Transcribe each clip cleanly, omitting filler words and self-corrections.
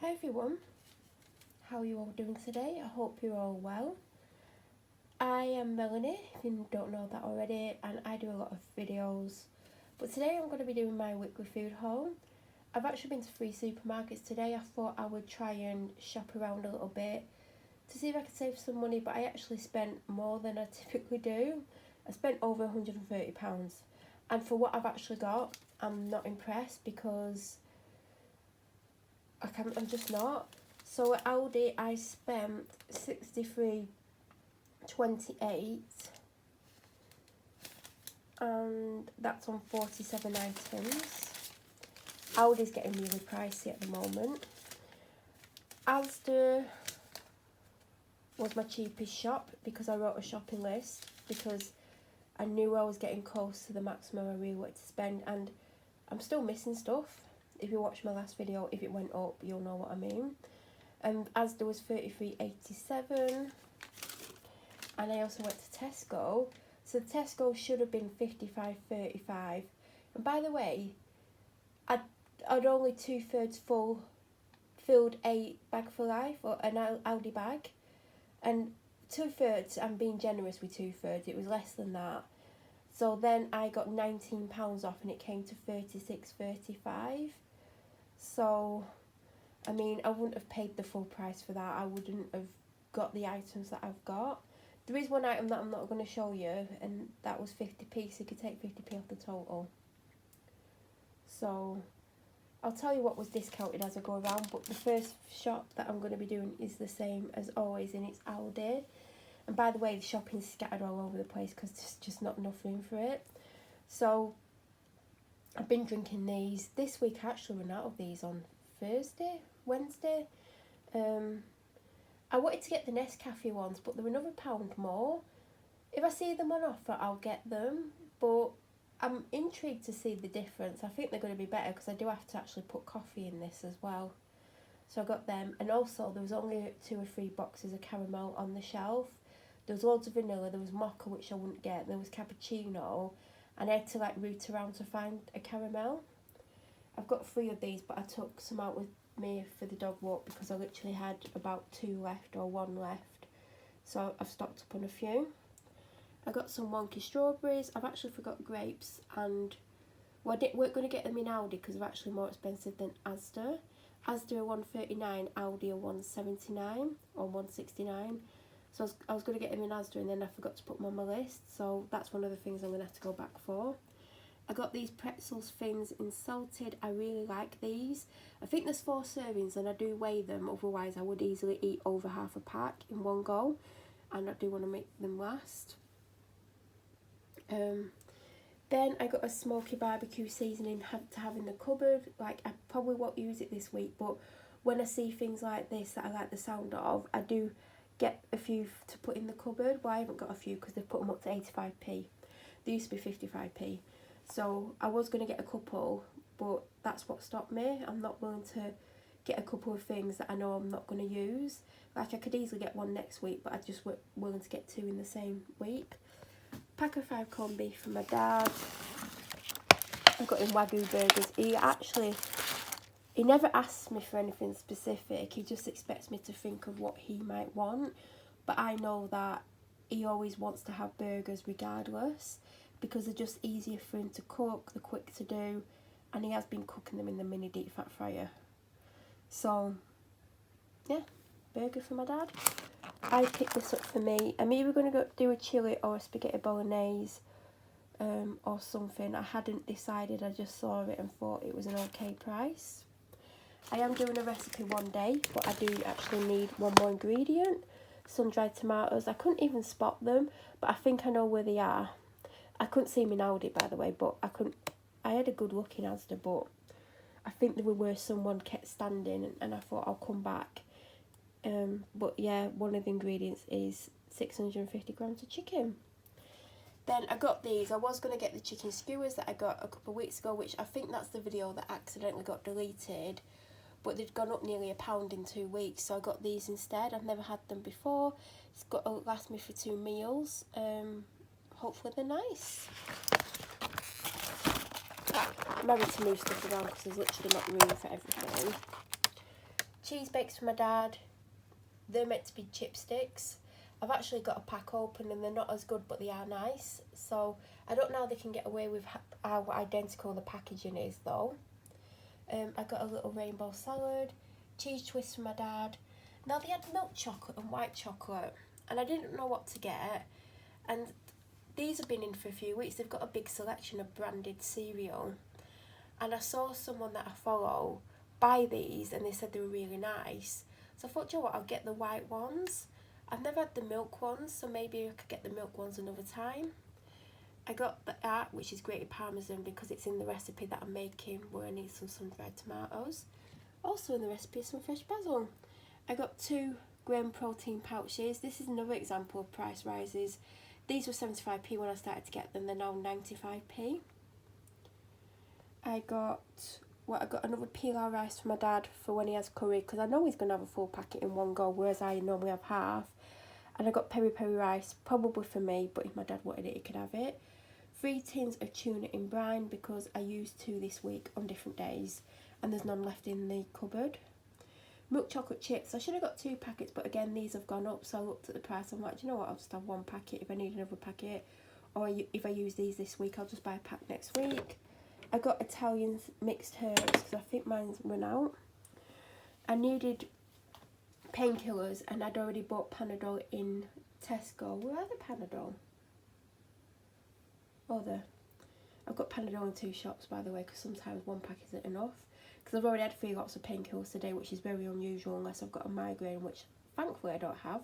Hi everyone, how are you all doing today? I hope you're all well. I am Melanie, if you don't know that already, and I do a lot of videos. But today I'm going to be doing my weekly food haul. I've actually been to 3 supermarkets today. I thought I would try and shop around a little bit to see if I could save some money, but I actually spent more than I typically do. I spent over £130, and for what I've actually got, I'm not impressed because I'm just not. So at Aldi I spent £63.28 and that's on 47 items. Aldi's getting really pricey at the moment. Asda was my cheapest shop because I wrote a shopping list because I knew I was getting close to the maximum I really wanted to spend, and I'm still missing stuff. If you watch my last video, if it went up, you'll know what I mean. Asda was £33.87, and I also went to Tesco. So Tesco should have been £55.35. And by the way, I'd only 2/3 filled a bag for life, or an Aldi bag, and 2/3, I'm being generous with 2/3, it was less than that. So then I got £19 off and it came to £36.35. So I mean, I wouldn't have paid the full price for that. I wouldn't have got the items that I've got. There is one item that I'm not going to show you, and that was 50p, so you could take 50p off the total. So I'll tell you what was discounted as I go around, but the first shop that I'm going to be doing is the same as always, and it's Aldi. And by the way, the shopping's scattered all over the place because there's just not enough room for it. So I've been drinking these. This week I actually ran out of these on Wednesday. I wanted to get the Nescafe ones, but they're another £1 more. If I see them on offer, I'll get them, but I'm intrigued to see the difference. I think they're going to be better because I do have to actually put coffee in this as well. So I got them, and also there was only 2 or 3 boxes of caramel on the shelf. There was loads of vanilla, there was mocha, which I wouldn't get, there was cappuccino, and I had to root around to find a caramel. I've got 3 of these, but I took some out with me for the dog walk because I literally had about 2 left or 1 left. So I've stocked up on a few. I got some wonky strawberries. I've actually forgot grapes, and we're going to get them in Aldi because they're actually more expensive than Asda. Asda are £1.39, Aldi are £1.79 or £1.69. So I was going to get them in Asda, and then I forgot to put them on my list. So that's one of the things I'm going to have to go back for. I got these pretzels thins in salted. I really like these. I think there's 4 servings and I do weigh them, otherwise I would easily eat over half a pack in one go, and I do want to make them last. Then I got a smoky barbecue seasoning to have in the cupboard. I probably won't use it this week, but when I see things like this that I like the sound of, I do get a few to put in the cupboard. Well, I haven't got a few because they've put them up to 85p. They used to be 55p. So I was going to get a couple, but that's what stopped me. I'm not willing to get a couple of things that I know I'm not going to use. I could easily get 1 next week, but I just weren't willing to get 2 in the same week. Pack of 5 corned beef for my dad. I got him Wagyu burgers. He never asks me for anything specific. He just expects me to think of what he might want. But I know that he always wants to have burgers regardless, because they're just easier for him to cook, they're quick to do, and he has been cooking them in the mini deep fat fryer. So yeah, burger for my dad. I picked this up for me. I'm either going to go do a chili or a spaghetti bolognese or something. I hadn't decided, I just saw it and thought it was an okay price. I am doing a recipe one day, but I do actually need 1 more ingredient. Sun-dried tomatoes. I couldn't even spot them, but I think I know where they are. I couldn't see them in Aldi, by the way, but I had a good look in Asda, but I think they were where someone kept standing, and I thought I'll come back. But yeah, one of the ingredients is 650 grams of chicken. Then I got these. I was going to get the chicken skewers that I got a couple of weeks ago, which I think that's the video that accidentally got deleted, but they'd gone up nearly £1 in 2 weeks, so I got these instead. I've never had them before. It's got to last me for 2 meals. Hopefully they're nice. I'm having to move stuff around because there's literally not room for everything. cheese bakes for my dad. They're meant to be chipsticks. I've actually got a pack open and they're not as good, but they are nice. So I don't know how they can get away with how identical the packaging is though. I got a little rainbow salad, cheese twists for my dad. Now they had milk chocolate and white chocolate and I didn't know what to get. And these have been in for a few weeks. They've got a big selection of branded cereal. And I saw someone that I follow buy these and they said they were really nice. So I thought, you know what, I'll get the white ones. I've never had the milk ones, so maybe I could get the milk ones another time. I got the art, which is grated parmesan, because it's in the recipe that I'm making where I need some sun-dried tomatoes. Also in the recipe is some fresh basil. I got 2 grain protein pouches. This is another example of price rises. These were 75p when I started to get them, they're now 95p. I got another pilau rice for my dad for when he has curry, because I know he's going to have a full packet in one go, whereas I normally have half. And I got peri peri rice, probably for me, but if my dad wanted it, he could have it. 3 tins of tuna in brine, because I used 2 this week on different days, and there's none left in the cupboard. Milk chocolate chips, I should have got 2 packets, but again, these have gone up, so I looked at the price, I'm like, do you know what, I'll just have 1 packet if I need another packet, or if I use these this week, I'll just buy a pack next week. I got Italian mixed herbs, because I think mine's run out. I needed painkillers, and I'd already bought Panadol in Tesco. Where are the Panadol? Oh, there. I've got Panadol in 2 shops, by the way, because sometimes 1 pack isn't enough. Because I've already had 3 lots of painkillers today, which is very unusual unless I've got a migraine, which thankfully I don't have.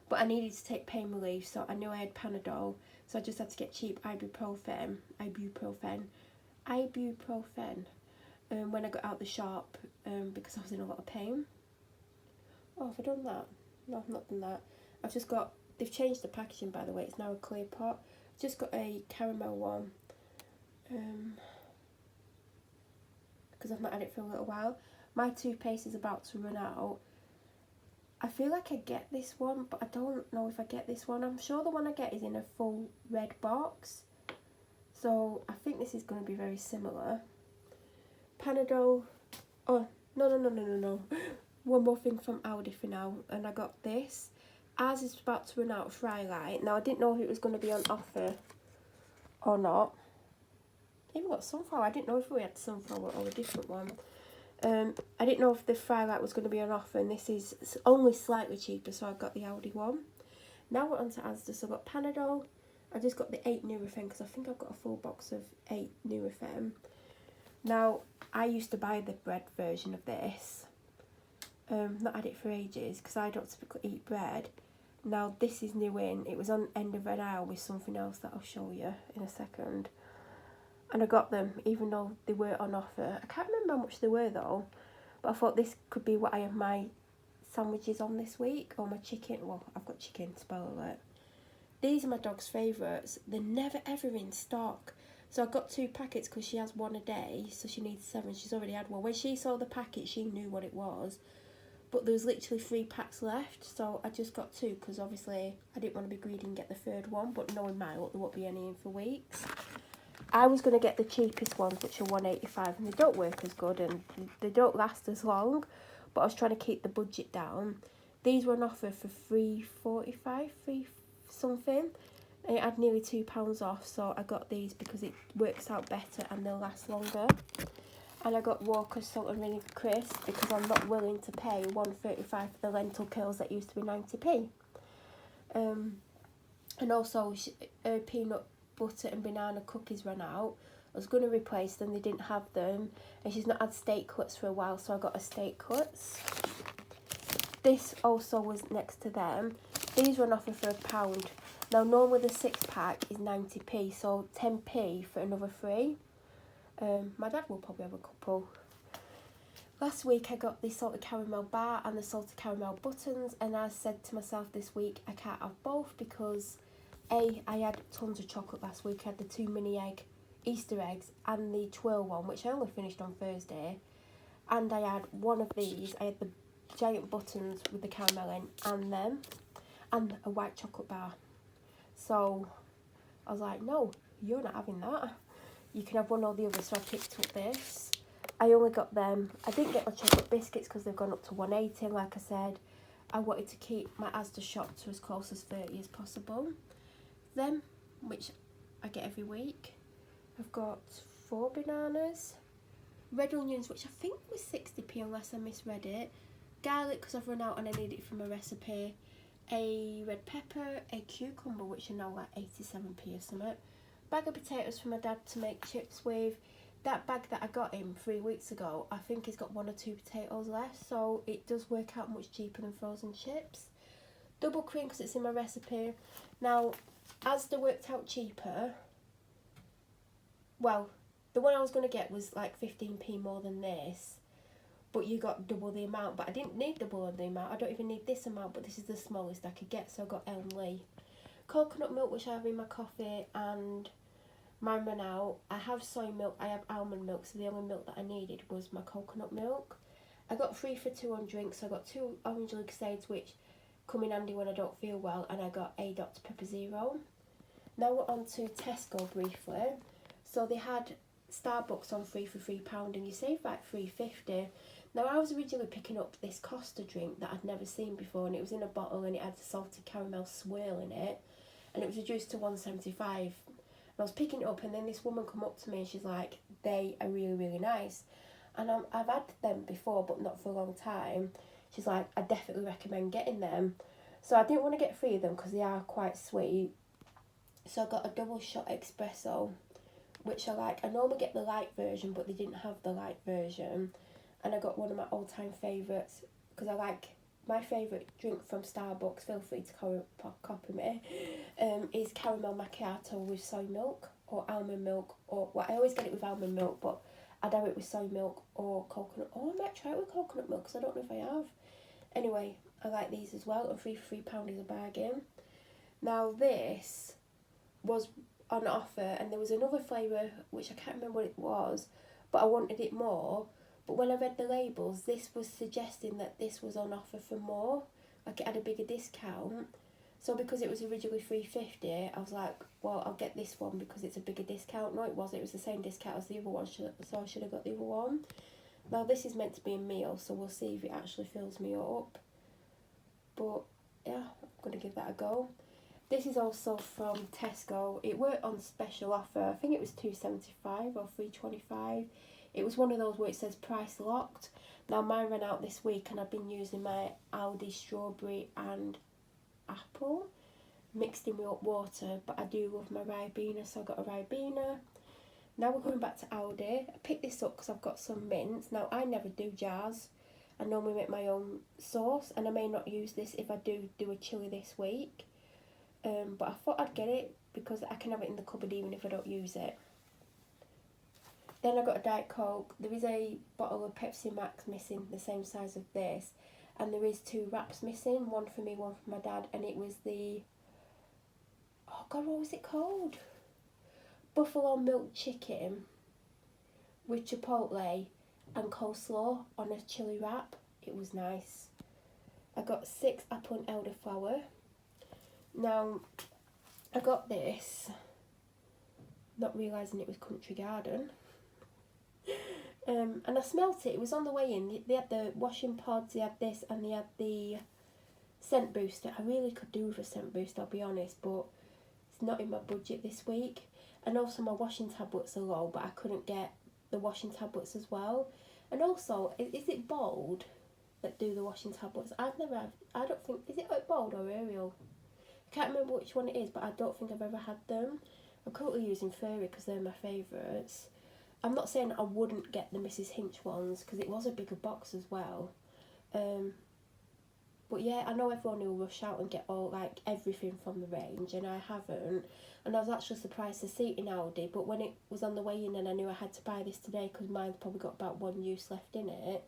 But I needed to take pain relief, so I knew I had Panadol, so I just had to get cheap ibuprofen when I got out the shop, because I was in a lot of pain. Oh, have I done that? No, I've not done that. I've just got, they've changed the packaging, by the way, it's now a clear pot. Just got a caramel one, because I've not had it for a little while. My toothpaste is about to run out. I feel like I get this one, but I don't know if I get this one. I'm sure the one I get is in a full red box, so I think this is going to be very similar. Panadol, oh, no. One more thing from Aldi for now, and I got this. Ours is about to run out of Frylight. Now, I didn't know if it was going to be on offer or not. I even got sunflower. I didn't know if we had sunflower or a different one. I didn't know if the Frylight was going to be on offer, and this is only slightly cheaper, so I got the Aldi one. Now we're on to Asda, so I got Panadol. I just got the 8 Nurofen, because I think I've got a full box of 8 Nurofen. Now, I used to buy the bread version of this. Not had it for ages, because I don't typically eat bread. Now, this is new in. It was on end of an aisle with something else that I'll show you in a second. And I got them, even though they were on offer. I can't remember how much they were, though. But I thought this could be what I have my sandwiches on this week. Or my chicken. Well, I've got chicken, spoiler alert. These are my dog's favourites. They're never, ever in stock. So I got 2 packets, because she has 1 a day. So she needs 7. She's already had 1. When she saw the packet, she knew what it was. But there was literally 3 packs left, so I just got 2, because obviously I didn't want to be greedy and get the 3rd one, but knowing my luck, there won't be any in for weeks. I was going to get the cheapest ones, which are $1.85, and they don't work as good, and they don't last as long, but I was trying to keep the budget down. These were on offer for $3.45, 3 something, and it had nearly £2 off, so I got these because it works out better and they'll last longer. And I got Walker's salt and vinegar crisps, because I'm not willing to pay $1.35 for the lentil kills that used to be 90p. And also, peanut butter and banana cookies ran out. I was going to replace them, they didn't have them. And she's not had steak cuts for a while, so I got a steak cuts. This also was next to them. These were on offer for £1. Now, normally the 6-pack is 90p, so 10p for another 3. My dad will probably have a couple. Last week I got the salted caramel bar and the salted caramel buttons, and I said to myself this week I can't have both, because I had tons of chocolate last week. I had the 2 mini egg Easter eggs and the twirl one, which I only finished on Thursday, and I had one of these. I had the giant buttons with the caramel in and them, and a white chocolate bar. So I was like, no, you're not having that. You can have one or the other, so I picked up this. I only got them. I didn't get my chocolate biscuits because they've gone up to 180. Like I said, I wanted to keep my Asda shop to as close as 30 as possible. Them, which I get every week. I've got 4 bananas. Red onions, which I think was 60p unless I misread it. Garlic, because I've run out and I need it for my recipe. A red pepper, a cucumber, which are now like 87p or something. Bag of potatoes for my dad to make chips with. That bag that I got him 3 weeks ago, I think he's got 1 or 2 potatoes left, so it does work out much cheaper than frozen chips. Double cream because it's in my recipe. Now, Asda worked out cheaper. Well, the one I was going to get was like 15p more than this, but you got double the amount. But I didn't need double the amount. I don't even need this amount, but this is the smallest I could get, so I got Elm Lee. Coconut milk, which I have in my coffee, and mine ran out. I have soy milk, I have almond milk, so the only milk that I needed was my coconut milk. I got 3 for 2 on drinks, so I got 2 orange Lucasades, which come in handy when I don't feel well, and I got a Dr Pepper Zero. Now we're on to Tesco briefly. So they had Starbucks on 3 for £3 and you save like £3.50. Now I was originally picking up this Costa drink that I'd never seen before, and it was in a bottle and it had a salted caramel swirl in it, and it was reduced to £1.75. And I was picking it up, and then this woman come up to me and she's like, they are really, really nice. And I've had them before, but not for a long time. She's like, I definitely recommend getting them. So I didn't want to get 3 of them because they are quite sweet. So I got a double shot espresso, which I like. I normally get the light version, but they didn't have the light version. And I got one of my all-time favourites, because I like, my favourite drink from Starbucks, feel free to copy me, is caramel macchiato with soy milk or almond milk, or, well, I always get it with almond milk, but I'd have it with soy milk or coconut. Oh, I might try it with coconut milk, because I don't know if I have. Anyway, I like these as well, and 3 for £3 is a bargain. Now this was on offer, and there was another flavour which I can't remember what it was, but I wanted it more. But when I read the labels, this was suggesting that this was on offer for more, like it had a bigger discount. So because it was originally £3.50, I was like, well, I'll get this one because it's a bigger discount. No, it wasn't. It was the same discount as the other one, so I should have got the other one. Now this is meant to be a meal, so we'll see if it actually fills me up. But yeah, I'm going to give that a go. This is also from Tesco. It worked on special offer. I think it was £2.75 or £3.25. It was one of those where it says price locked. Now mine ran out this week, and I've been using my Aldi strawberry and apple mixed in with water, but I do love my Ribena, so I got a Ribena. Now we're going back to Aldi. I picked this up because I've got some mints. Now I never do jars. I normally make my own sauce, and I may not use this if I do a chilli this week. But I thought I'd get it because I can have it in the cupboard even if I don't use it. Then I got a Diet Coke. There is a bottle of Pepsi Max missing, the same size of this. And there is 2 wraps missing, one for me, one for my dad. And it was the, oh God, what was it called? Buffalo milk chicken with chipotle and coleslaw on a chili wrap. It was nice. I got 6 apple and elderflower. Now, I got this, not realising it was Country Garden. And I smelt it. It was on the way in. They had the washing pods, they had this, and they had the scent booster. I really could do with a scent booster, I'll be honest, but it's not in my budget this week. And also my washing tablets are low, but I couldn't get the washing tablets as well. And also, is it Bold that do the washing tablets? I've never had, I don't think, is it like Bold or Ariel? I can't remember which one it is, but I don't think I've ever had them. I'm currently using Fairy because they're my favourites. I'm not saying I wouldn't get the Mrs. Hinch ones because it was a bigger box as well. But yeah, I know everyone will rush out and get all, like, everything from the range, and I haven't. And I was actually surprised to see it in Aldi, but when it was on the way in and I knew I had to buy this today because mine's probably got about 1 use left in it,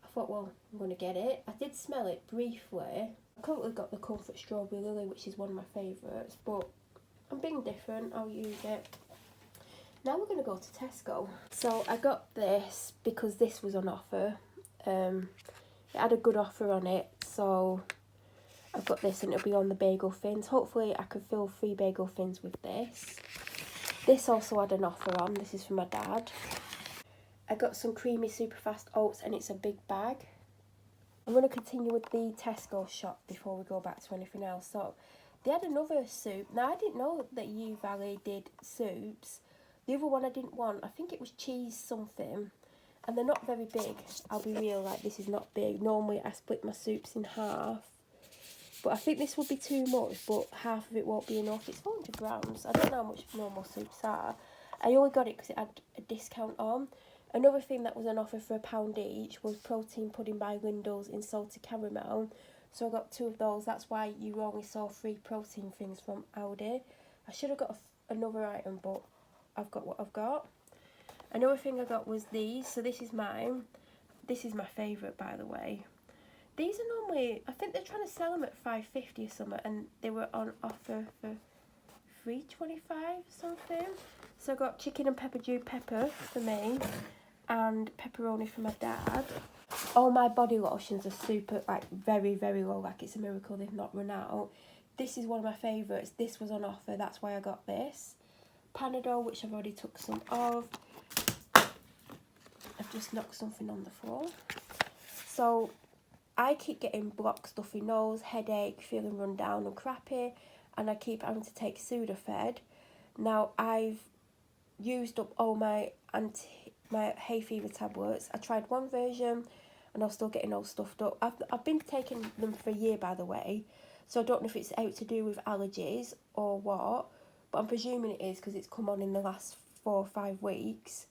I thought, well, I'm going to get it. I did smell it briefly. I currently got the Comfort Strawberry Lily, which is one of my favourites, but I'm being different, I'll use it. Now we're going to go to Tesco. So I got this because this was on offer. It had a good offer on it, so I've got this and it'll be on the bagel thins. Hopefully I can fill 3 bagel thins with this. This also had an offer on. This is for my dad. I got some creamy super fast oats and it's a big bag. I'm going to continue with the Tesco shop before we go back to anything else. So they had another soup. Now I didn't know that U Valley did soups. The other one I didn't want, I think it was cheese something. And they're not very big. I'll be real, like this is not big. Normally I split my soups in half. But I think this will be too much, but half of it won't be enough. It's 400 grams. I don't know how much normal soups are. I only got it because it had a discount on. Another thing that was on offer for £1 each was protein pudding by Lindell's in salted caramel. So I got 2 of those. That's why you only saw 3 protein things from Aldi. I should have got another item, but I've got what I've got. Another thing I got was these. So this is mine. This is my favourite, by the way. These are normally, I think they're trying to sell them at $5.50 or something, and they were on offer for $3.25 or something. So I got chicken and pepper dew pepper for me, and pepperoni for my dad. All my body lotions are super, like very, very low, like it's a miracle they've not run out. This is one of my favourites. This was on offer, that's why I got this. Panadol, which I've already took some of. I've just knocked something on the floor. So I keep getting blocked stuffy nose, headache, feeling run down and crappy, and I keep having to take Sudafed. Now I've used up all my hay fever tablets. I tried one version and I was still getting all stuffed up. I've been taking them for a year, by the way, so I don't know if it's out to do with allergies or what, but I'm presuming it is because it's come on in the last 4 or 5 weeks.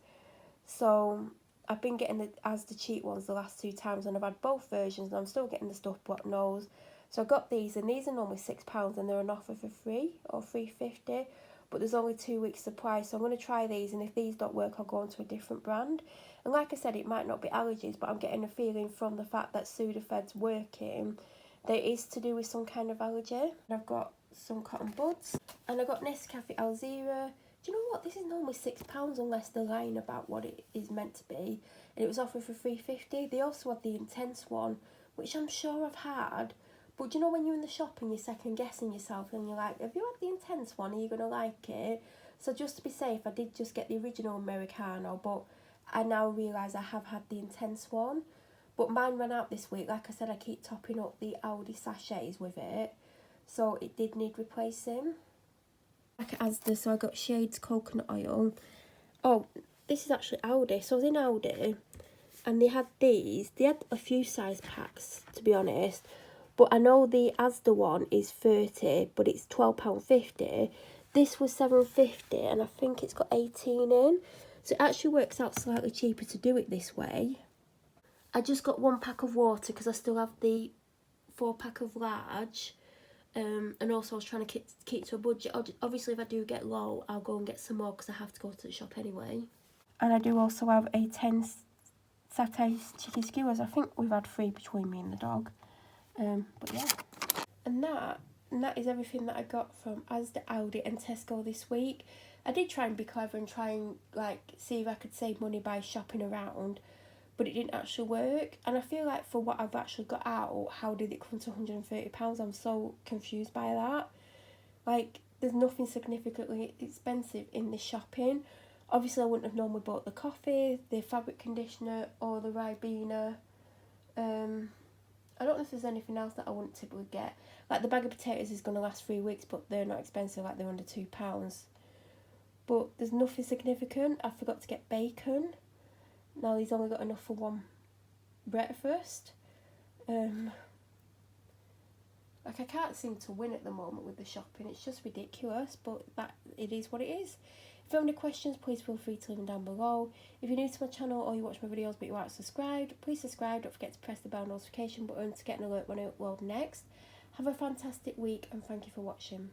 So I've been getting the cheap ones the last 2 times, and I've had both versions and I'm still getting the stuff blocked nose. So I got these, and these are normally £6 and they're on offer for $3 or $3.50, but there's only 2 weeks supply, so I'm going to try these, and if these don't work I'll go on to a different brand. And like I said, it might not be allergies, but I'm getting a feeling from the fact that Sudafed's working that it is to do with some kind of allergy. And I've got some cotton buds, and I got Nescafe Alzira. Do you know what? This is normally £6 unless they're lying about what it is meant to be. And it was offered for $3.50. They also had the Intense one, which I'm sure I've had. But do you know when you're in the shop and you're second guessing yourself and you're like, have you had the Intense one? Are you going to like it? So just to be safe, I did just get the original Americano, but I now realise I have had the Intense one. But mine ran out this week. Like I said, I keep topping up the Aldi sachets with it. So it did need replacing. Back at Asda, so I got Shades coconut oil. Oh, this is actually Aldi. So I was in Aldi and they had these. They had a few size packs, to be honest. But I know the Asda one is 30, but it's £12.50. This was £7.50 and I think it's got 18 in. So it actually works out slightly cheaper to do it this way. I just got 1 pack of water because I still have the 4 pack of large. And also I was trying to keep to a budget. Obviously if I do get low, I'll go and get some more because I have to go to the shop anyway. And I do also have a 10 satay chicken skewers. I think we've had 3 between me and the dog. But yeah. And that is everything that I got from Asda, Aldi and Tesco this week. I did try and be clever and try and like see if I could save money by shopping around, but it didn't actually work. And I feel like for what I've actually got out, how did it come to £130? I'm so confused by that. Like, there's nothing significantly expensive in this shopping. Obviously I wouldn't have normally bought the coffee, the fabric conditioner or the Ribena. I don't know if there's anything else that I wouldn't typically get. Like the bag of potatoes is going to last 3 weeks, but they're not expensive, like they're under £2. But there's nothing significant. I forgot to get bacon. Now he's only got enough for 1 breakfast. Like I can't seem to win at the moment with the shopping. It's just ridiculous, but that it is what it is. If you have any questions, please feel free to leave them down below. If you're new to my channel or you watch my videos but you aren't subscribed, please subscribe. Don't forget to press the bell notification button to get an alert when I upload next. Have a fantastic week and thank you for watching.